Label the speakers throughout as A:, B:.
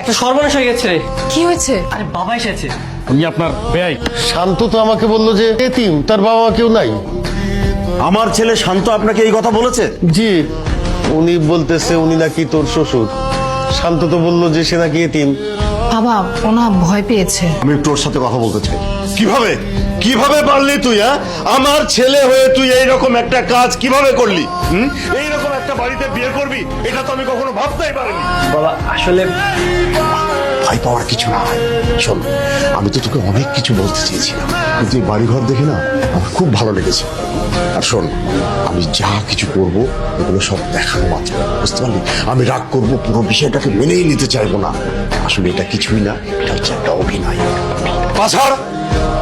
A: একটা সর্বনাশ হয়ে গেছে রে।
B: কি হয়েছে?
A: আরে বাবা এসেছে।
C: উনি আপনার বেয়াই।
D: শান্ত তো আমাকে বললো যে এতিম, তার বাবা মা কেউ নাই।
E: আমার ছেলে শান্ত আপনাকে এই কথা বলেছে?
D: জি, উনি বলতেছে উনি নাকি তোর শ্বশুর। শান্ত তো বললো যে সে নাকি এতিম।
B: বাবা ওনা ভয় পেয়েছে।
E: আমি তোর সাথে কথা বলতে চাই। কিভাবে কিভাবে পারলি তুই? আমার ছেলে হয়ে তুই এইরকম একটা কাজ কিভাবে করলি? এইরকম একটা বাড়িতে বিয়ে করবি, এটা তো আমি কখনো ভাবতেই পারিনি।
A: বাবা আসলে
E: ভয় পাওয়ার কিছু না। শোন, আমি তো তোকে অনেক কিছু বলতে চেয়েছিলাম, কিন্তু এই বাড়িঘর দেখে না আমার খুব ভালো লেগেছে। আর শোন, আমি যা কিছু করব এগুলো সব দেখানো মাত্র, বুঝতে পারলি? আমি রাগ করবো, পুরো বিষয়টাকে মেনেই নিতে চাইবো না। আসলে এটা কিছুই না, এটা হচ্ছে একটা অভিনয়। ছাড়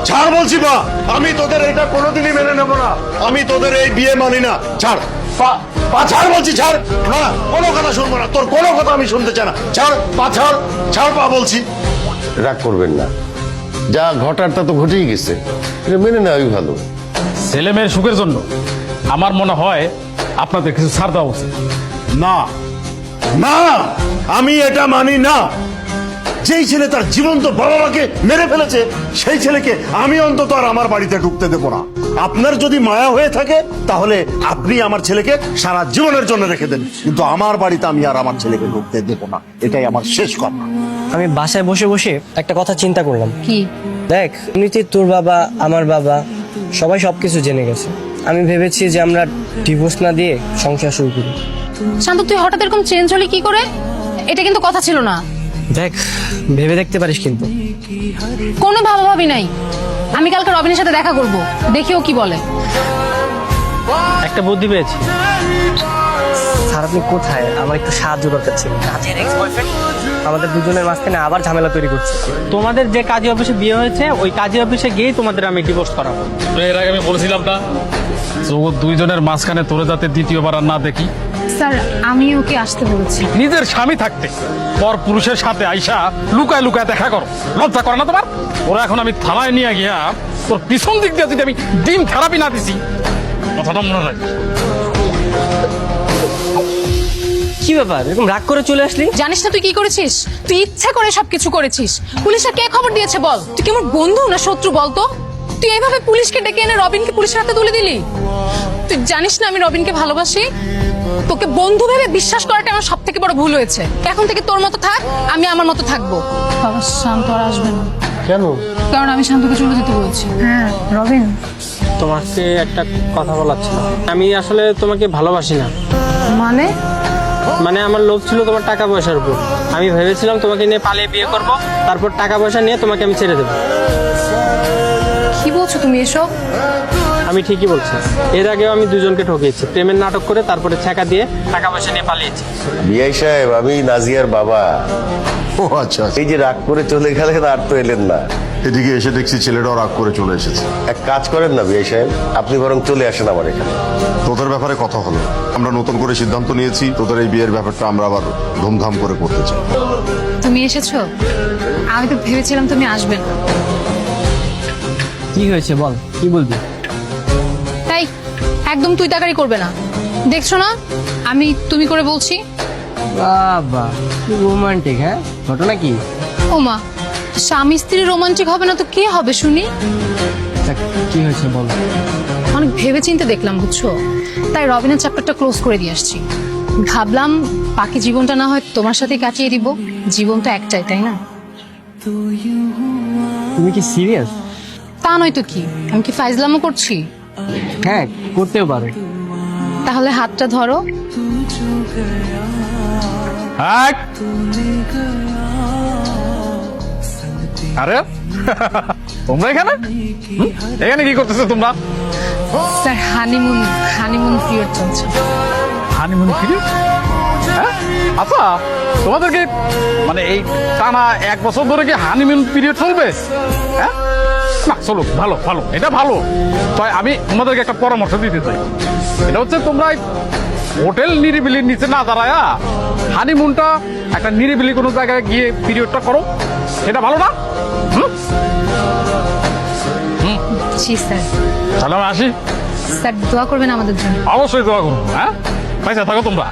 E: ছাড় বলছি বা, আমি তোদের এটা কোনোদিনই মেনে নেবো না। আমি তোদের এই বিয়ে মানি না। ছাড় পা ছাড় বলছি, ছাড়। না, কোনো কথা শুনবো না, তোর কোনো কথা আমি শুনতে চাই না। ছাড় পা, ছাড় ছাড় পা বলছি।
D: রাগ করবেন না, যা ঘটার তা তো ঘটেই গেছে, এটা মেনে নেওয়াই ভালো।
C: ছেলে মেয়ের সুখের জন্য আমার মনে হয় আপনাদের কিছু ছাড় দেওয়া উচিত।
E: না না, আমি এটা মানি না। যেই ছেলে তার জীবন্ত বাবা মাকে মেরে ফেলেছে, সেই ছেলেকে আমি অন্তত আর আমার বাড়িতে ঢুকতে দেবো না। আপনার যদি মায়া হয়ে থাকে তাহলে আপনি আমার ছেলেকে সারা জীবনের জন্য রেখে দেন, কিন্তু আমার বাড়িতে আমি আর আমার ছেলেকে ঢুকতে দেবো না। এটাই আমার শেষ কথা।
A: আমি বাসায় বসে বসে একটা কথা চিন্তা করলাম।
B: কি?
A: দেখ, এমনিতে তোর বাবা আমার বাবা সবাই সবকিছু জেনে গেছে। আমি ভেবেছি যে আমরা ডিভোর্স না দিয়ে সংসার শুরু করি।
B: শান্ত তুই হঠাৎ এরকম চেঞ্জ হলি কি করে? এটা কিন্তু কথা ছিল না।
A: দেখ, ভেবে দেখতে পারিস কিন্তু।
B: কোনো ভাবাভাবি নাই। আমি কালকে রবিনের সাথে দেখা করব, দেখি ও কি বলে।
A: একটা বুদ্ধি পেয়েছি। স্যার আপনি কোথায়? আমার একটু সাহায্য দরকার ছিল। কাজের এক্স বয়ফ্রেন্ড আমাদের দুজনের মাঝখানে আবার ঝামেলা তৈরি করছে।
F: তোমাদের যে কাজী অফিসে বিয়ে হয়েছে ওই কাজী অফিসে গিয়েই তোমাদের আমি ডিভোর্স করাবো।
C: এর আগে আমি বলেছিলাম না জগৎ দুইজনের মাঝখানে তোরে যাতে দ্বিতীয়বার আর না দেখি।
B: স্যার আমি ওকে আসতে বলেছি।
C: নিজের স্বামী থাকতে পর পুরুষের সাথে আইসা লুকায় লুকায় দেখা করো, লজ্জা করে না তোমার? ওরা এখন আমি থানায় নিয়ে গিয়া তোর পিছন দিক দিয়ে যদি আমি ডিম থেরাপি না দিছি, কথাটা মনে রাখ।
A: কি ব্যাপার, এরকম রাগ করে চলে আসলি?
B: জানিস না তুই কি করেছিস? তুই ইচ্ছা করে সবকিছু করেছিস। পুলিশে কে খবর দিয়েছে বল? তুই কি আমার বন্ধু না শত্রু বলতো? তুই এইভাবে পুলিশকে ডেকে এনে রবিনকে পুলিশের হাতে তুলে দিলি। তুই জানিস না আমি রবিনকে ভালোবাসি। তোকে বন্ধু ভেবে বিশ্বাস করাটা আমার সব থেকে বড় ভুল হয়েছে। এখন থেকে তোর মতো থাক, আমি আমার মতো থাকবো। বাবা শান্ত আর আসবে না।
D: কেন?
B: কারণ আমি শান্তকে চলে যেতে বলছি। হ্যাঁ রবিন,
F: তোমাকে একটা কথা বলার ছিল। আমি আসলে তোমাকে ভালোবাসি না।
B: মানে
F: আমার লোভ ছিল তোমার টাকা পয়সার উপর। আমি ভেবেছিলাম তোমাকে নিয়ে পালিয়ে বিয়ে করব, তারপর টাকা পয়সা নিয়ে তোমাকে আমি ছেড়ে দেবো।
B: কি বলছো তুমি এসব?
F: আমি ঠিকই বলছি। এর আগেও আমি দুজনকে ঠকিয়েছি, প্রেমের নাটক করে তারপরে ছ্যাঁকা দিয়ে টাকা পয়সা নিয়ে পালিয়েছি।
D: বিআই সাহেব, আমি নাজিয়ার বাবা।
E: ও আচ্ছা,
D: এই যে রাগ করে চলে গেলেন, আর তো এলেন না।
E: এদিকে এসে দেখছি ছেলেটাও রাগ করে চলে এসেছে।
D: এক কাজ করেন না বিআই সাহেব, আপনি বরং চলে আসেন আমার এখানে।
E: তোদের ব্যাপারে কথা হলো, আমরা নতুন করে সিদ্ধান্ত নিয়েছি তোদের এই বিয়ের ব্যাপারটা আমরা আবার ধুমধাম করে করতে চাই।
B: তুমি এসেছো? আমি তো ভেবেছিলাম তুমি আসবে না।
F: কি হয়েছে বল, কি বলবি?
B: তাই একদম তুই তাকারি করবে না। দেখছো না আমি তুমি করে বলছি।
F: বাবা কি রোমান্টিক। হ্যাঁ, ঘটনা কি?
B: ও মা, স্বামী স্ত্রী রোমান্টিক হবে না তো কে হবে শুনি?
F: কি হয়েছে বল।
B: অনেক ভেবে চিন্তে দেখলাম বুঝছো, তাই রবিনের চ্যাপ্টারটা ক্লোজ করে দিয়ে আসছি। ভাবলাম বাকি জীবনটা না হয় তোমার সাথে কাটিয়ে দিব। জীবন তো একটাই, তাই না?
F: তুমি কি সিরিয়াস?
B: তা নয় তো কি, আমি কি ফাইজলামো করছি?
F: হ্যাঁ, করতেও পারো।
B: তাহলে হাতটা ধরো।
C: আরে তোমরা এখানে এখানে কি করতেছো তোমরা?
B: স্যার হানিমুন পিরিয়ড চলছে।
C: Honeymoon period? হ্যাঁ, আচ্ছা তোমাদেরকে মানে এই টানা 1 বছর ধরে কি হানিমুন পিরিয়ড চলবে? হ্যাঁ না, চলো, ভালো ভালো, এটা ভালো। তাই আমি তোমাদেরকে একটা পরামর্শ দিতে চাই। এটা হচ্ছে তোমরা হোটেল নিরিবিলির নিচে না দাঁড়ায় হানিমুনটা একটা নিরিবিলি কোনো জায়গায় গিয়ে পিরিয়ডটা করো, এটা ভালো না?
B: জি স্যার।
C: তাহলে আমি আসি।
B: স্যার দোয়া করবেন আমাদের জন্য।
C: অবশ্যই দোয়া করবো। হ্যাঁ, পয়সা থাকো তোমরা।